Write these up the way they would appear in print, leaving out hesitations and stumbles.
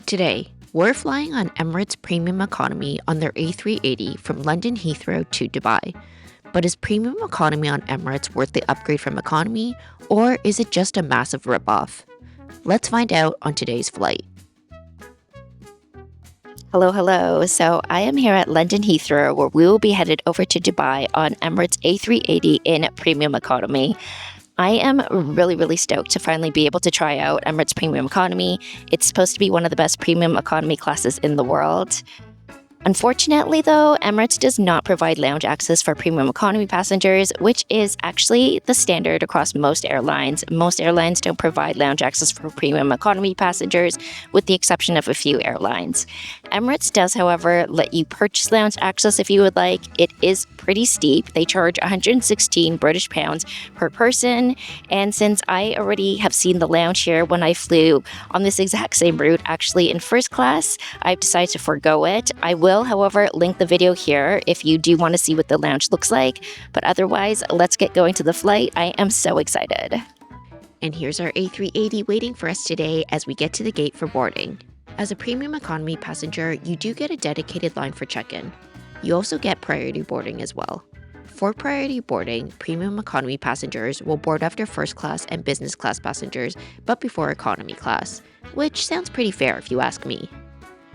Today, we're flying on Emirates Premium Economy on their A380 from London Heathrow to Dubai. But is Premium Economy on Emirates worth the upgrade from Economy, or is it just a massive ripoff? Let's find out on today's flight. Hello. So I am here at London Heathrow, where we will be headed over to Dubai on Emirates A380 in Premium Economy. I am really stoked to finally be able to try out Emirates Premium Economy. It's supposed to be one of the best premium economy classes in the world. Unfortunately, though, Emirates does not provide lounge access for premium economy passengers, which is actually the standard across most airlines. Most airlines don't provide lounge access for premium economy passengers, with the exception of a few airlines. Emirates does, however, let you purchase lounge access if you would like. It is pretty steep. They charge 116 British pounds per person, and since I already have seen the lounge here when I flew on this exact same route, actually in first class, I've decided to forego it. I will, however, link the video here if you do want to see what the lounge looks like, but otherwise, let's get going to the flight. I am so excited. And here's our A380 waiting for us today as we get to the gate for boarding. As a premium economy passenger, you do get a dedicated line for check-in. You also get priority boarding as well. For priority boarding, premium economy passengers will board after first class and business class passengers, but before economy class, which sounds pretty fair if you ask me.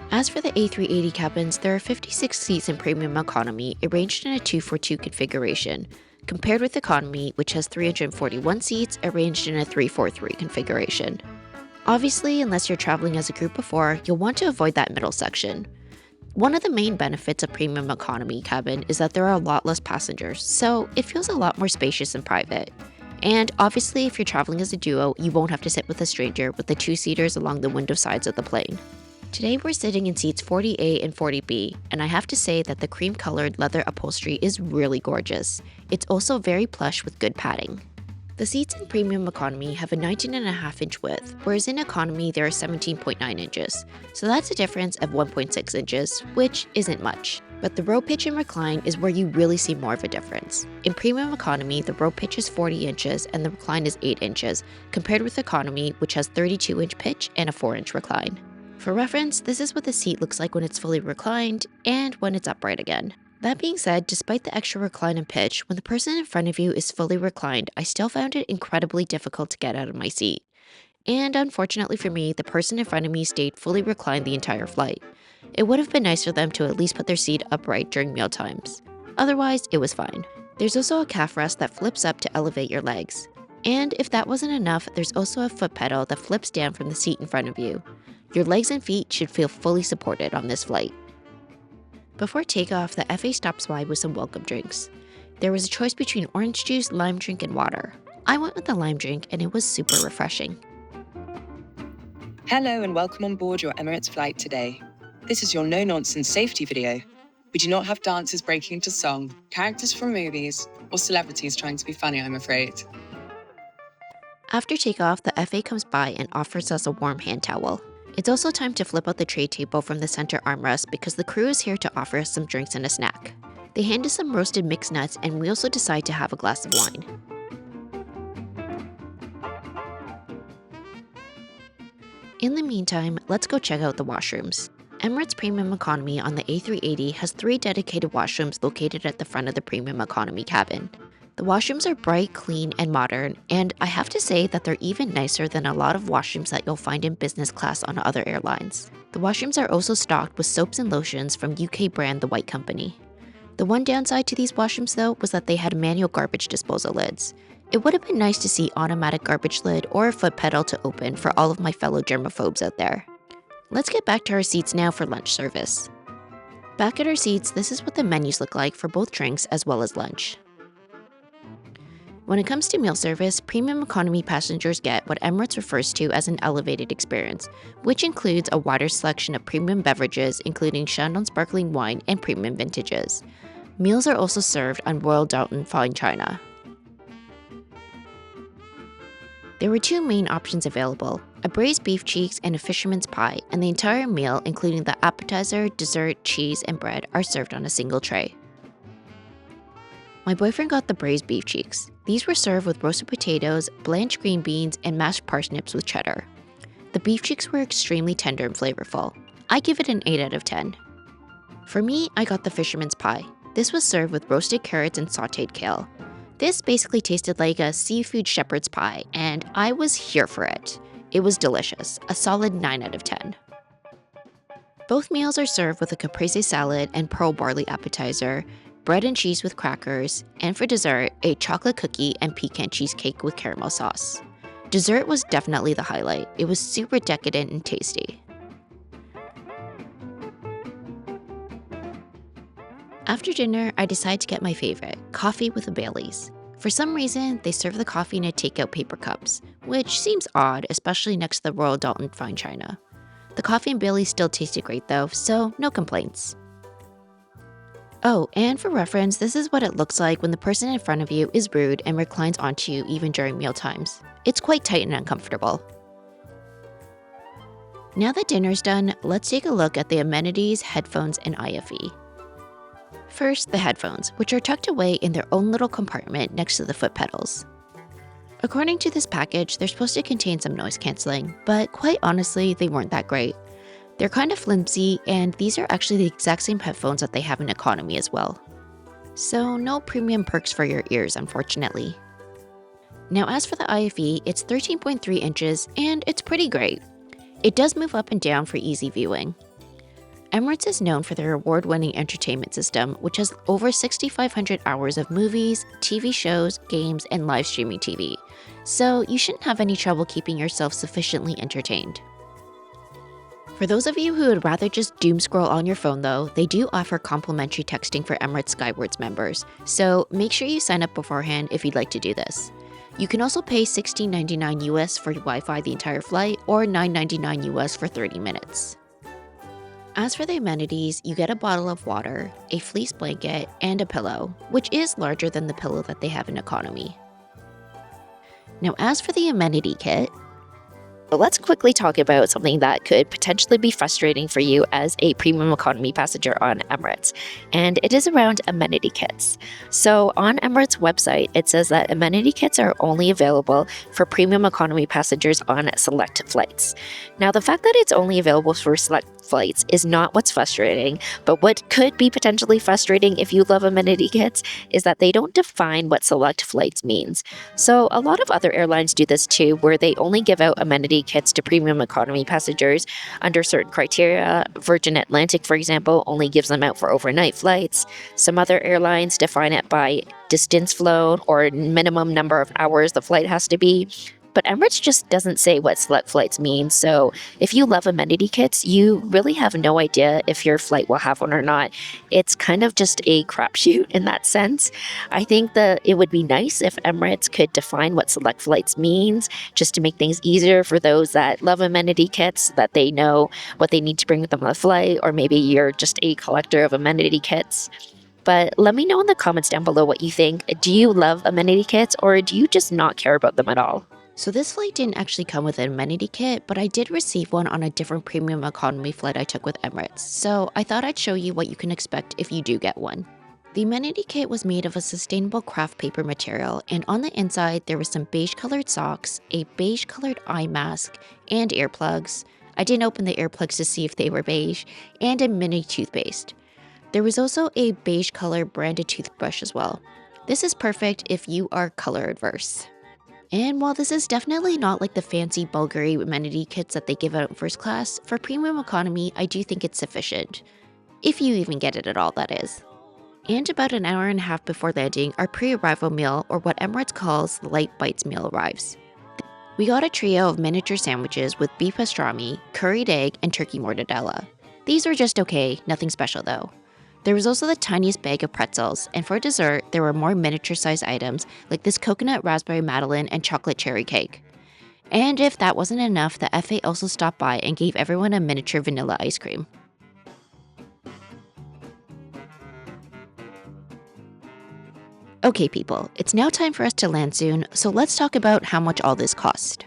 As for the A380 cabins, there are 56 seats in premium economy arranged in a 2-4-2 configuration, compared with economy, which has 341 seats arranged in a 3-4-3 configuration. Obviously, unless you're traveling as a group before, you'll want to avoid that middle section. One of the main benefits of premium economy cabin is that there are a lot less passengers, so it feels a lot more spacious and private. And obviously, if you're traveling as a duo, you won't have to sit with a stranger with the two-seaters along the window sides of the plane. Today we're sitting in seats 40A and 40B, and I have to say that the cream-colored leather upholstery is really gorgeous. It's also very plush with good padding. The seats in premium economy have a 19.5-inch width, whereas in economy there are 17.9 inches. So that's a difference of 1.6 inches, which isn't much. But the row pitch and recline is where you really see more of a difference. In premium economy, the row pitch is 40 inches and the recline is 8 inches, compared with economy, which has 32-inch pitch and a 4-inch recline. For reference, this is what the seat looks like when it's fully reclined and when it's upright again. That being said, despite the extra recline and pitch, when the person in front of you is fully reclined, I still found it incredibly difficult to get out of my seat. And unfortunately for me, the person in front of me stayed fully reclined the entire flight. It would have been nice for them to at least put their seat upright during meal times. Otherwise, it was fine. There's also a calf rest that flips up to elevate your legs. And if that wasn't enough, there's also a foot pedal that flips down from the seat in front of you. Your legs and feet should feel fully supported on this flight. Before takeoff, the FA stops by with some welcome drinks. There was a choice between orange juice, lime drink, and water. I went with the lime drink and it was super refreshing. Hello and welcome on board your Emirates flight today. This is your no-nonsense safety video. We do not have dancers breaking into song, characters from movies, or celebrities trying to be funny, I'm afraid. After takeoff, the FA comes by and offers us a warm hand towel. It's also time to flip out the tray table from the center armrest because the crew is here to offer us some drinks and a snack. They hand us some roasted mixed nuts and we also decide to have a glass of wine. In the meantime, let's go check out the washrooms. Emirates Premium Economy on the A380 has 3 dedicated washrooms located at the front of the Premium Economy cabin. The washrooms are bright, clean, and modern, and I have to say that they're even nicer than a lot of washrooms that you'll find in business class on other airlines. The washrooms are also stocked with soaps and lotions from UK brand The White Company. The one downside to these washrooms though was that they had manual garbage disposal lids. It would have been nice to see automatic garbage lid or a foot pedal to open for all of my fellow germaphobes out there. Let's get back to our seats now for lunch service. Back at our seats, this is what the menus look like for both drinks as well as lunch. When it comes to meal service, premium economy passengers get what Emirates refers to as an elevated experience, which includes a wider selection of premium beverages including Shandong sparkling wine and premium vintages. Meals are also served on Royal Doulton fine china. There were 2 main options available, a braised beef cheeks and a fisherman's pie, and the entire meal, including the appetizer, dessert, cheese, and bread, are served on a single tray. My boyfriend got the braised beef cheeks. These were served with roasted potatoes, blanched green beans, and mashed parsnips with cheddar. The beef cheeks were extremely tender and flavorful. I give it an 8 out of 10. For me, I got the fisherman's pie. This was served with roasted carrots and sautéed kale. This basically tasted like a seafood shepherd's pie, and I was here for it. It was delicious, a solid 9 out of 10. Both meals are served with a caprese salad and pearl barley appetizer, bread and cheese with crackers, and for dessert, a chocolate cookie and pecan cheesecake with caramel sauce. Dessert was definitely the highlight. It was super decadent and tasty. After dinner, I decide to get my favorite, coffee with a Baileys. For some reason, they serve the coffee in a takeout paper cups, which seems odd, especially next to the Royal Doulton Fine China. The coffee and Baileys still tasted great though, so no complaints. Oh, and for reference, this is what it looks like when the person in front of you is rude and reclines onto you even during meal times. It's quite tight and uncomfortable. Now that dinner's done, let's take a look at the amenities, headphones, and IFE. First, the headphones, which are tucked away in their own little compartment next to the foot pedals. According to this package, they're supposed to contain some noise cancelling, but quite honestly, they weren't that great. They're kind of flimsy, and these are actually the exact same headphones that they have in economy as well. So no premium perks for your ears, unfortunately. Now as for the IFE, it's 13.3 inches, and it's pretty great. It does move up and down for easy viewing. Emirates is known for their award-winning entertainment system, which has over 6,500 hours of movies, TV shows, games, and live streaming TV. So you shouldn't have any trouble keeping yourself sufficiently entertained. For those of you who would rather just doom scroll on your phone though, they do offer complimentary texting for Emirates Skywards members, so make sure you sign up beforehand if you'd like to do this. You can also pay $16.99 US for Wi-Fi the entire flight, or $9.99 US for 30 minutes. As for the amenities, you get a bottle of water, a fleece blanket, and a pillow, which is larger than the pillow that they have in economy. Now as for the amenity kit, let's quickly talk about something that could potentially be frustrating for you as a premium economy passenger on Emirates, and it is around amenity kits. So on Emirates' website, it says that amenity kits are only available for premium economy passengers on select flights. Now, the fact that it's only available for select flights is not what's frustrating, but what could be potentially frustrating if you love amenity kits is that they don't define what select flights means. So a lot of other airlines do this too, where they only give out amenity kits to premium economy passengers under certain criteria. Virgin Atlantic, for example, only gives them out for overnight flights. Some other airlines define it by distance flown or minimum number of hours the flight has to be. But Emirates just doesn't say what select flights mean, so if you love amenity kits, you really have no idea if your flight will have one or not. It's kind of just a crapshoot in that sense. I think that it would be nice if Emirates could define what select flights means, just to make things easier for those that love amenity kits, that they know what they need to bring with them on the flight, or maybe you're just a collector of amenity kits. But let me know in the comments down below what you think. Do you love amenity kits, or do you just not care about them at all? So this flight didn't actually come with an amenity kit, but I did receive one on a different premium economy flight I took with Emirates, so I thought I'd show you what you can expect if you do get one. The amenity kit was made of a sustainable craft paper material, and on the inside there was some beige colored socks, a beige colored eye mask, and earplugs. I didn't open the earplugs to see if they were beige, and a mini toothpaste. There was also a beige color branded toothbrush as well. This is perfect if you are color adverse. And while this is definitely not like the fancy Bulgari amenity kits that they give out in first class, for premium economy, I do think it's sufficient. If you even get it at all, that is. And about an hour and a half before landing, our pre-arrival meal, or what Emirates calls the Light Bites meal, arrives. We got a trio of miniature sandwiches with beef pastrami, curried egg, and turkey mortadella. These were just okay, nothing special though. There was also the tiniest bag of pretzels, and for dessert, there were more miniature-sized items like this coconut raspberry madeleine and chocolate cherry cake. And if that wasn't enough, the FA also stopped by and gave everyone a miniature vanilla ice cream. Okay people, it's now time for us to land soon, so let's talk about how much all this cost.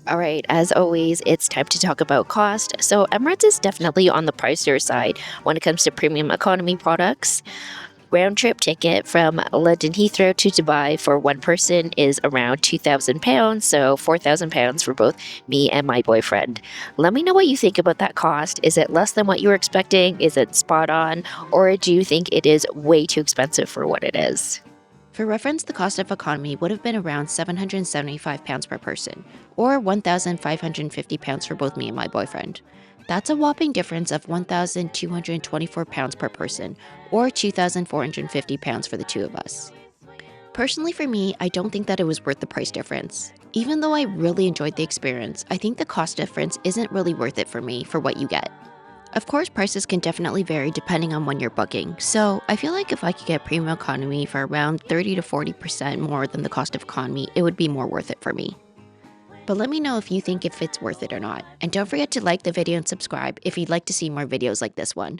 Alright, as always, it's time to talk about cost. So Emirates is definitely on the pricier side when it comes to premium economy products. round trip ticket from London Heathrow to Dubai for one person is around £2,000, so £4,000 for both me and my boyfriend. Let me know what you think about that cost. Is it less than what you were expecting? Is it spot on? Or do you think it is way too expensive for what it is? For reference, the cost of economy would have been around £775 per person, or £1,550 for both me and my boyfriend. That's a whopping difference of £1,224 per person, or £2,450 for the two of us. Personally, for me, I don't think that it was worth the price difference. Even though I really enjoyed the experience, I think the cost difference isn't really worth it for me for what you get. Of course, prices can definitely vary depending on when you're booking, so I feel like if I could get premium economy for around 30 to 40% more than the cost of economy, it would be more worth it for me. But let me know if you think if it's worth it or not. And don't forget to like the video and subscribe if you'd like to see more videos like this one.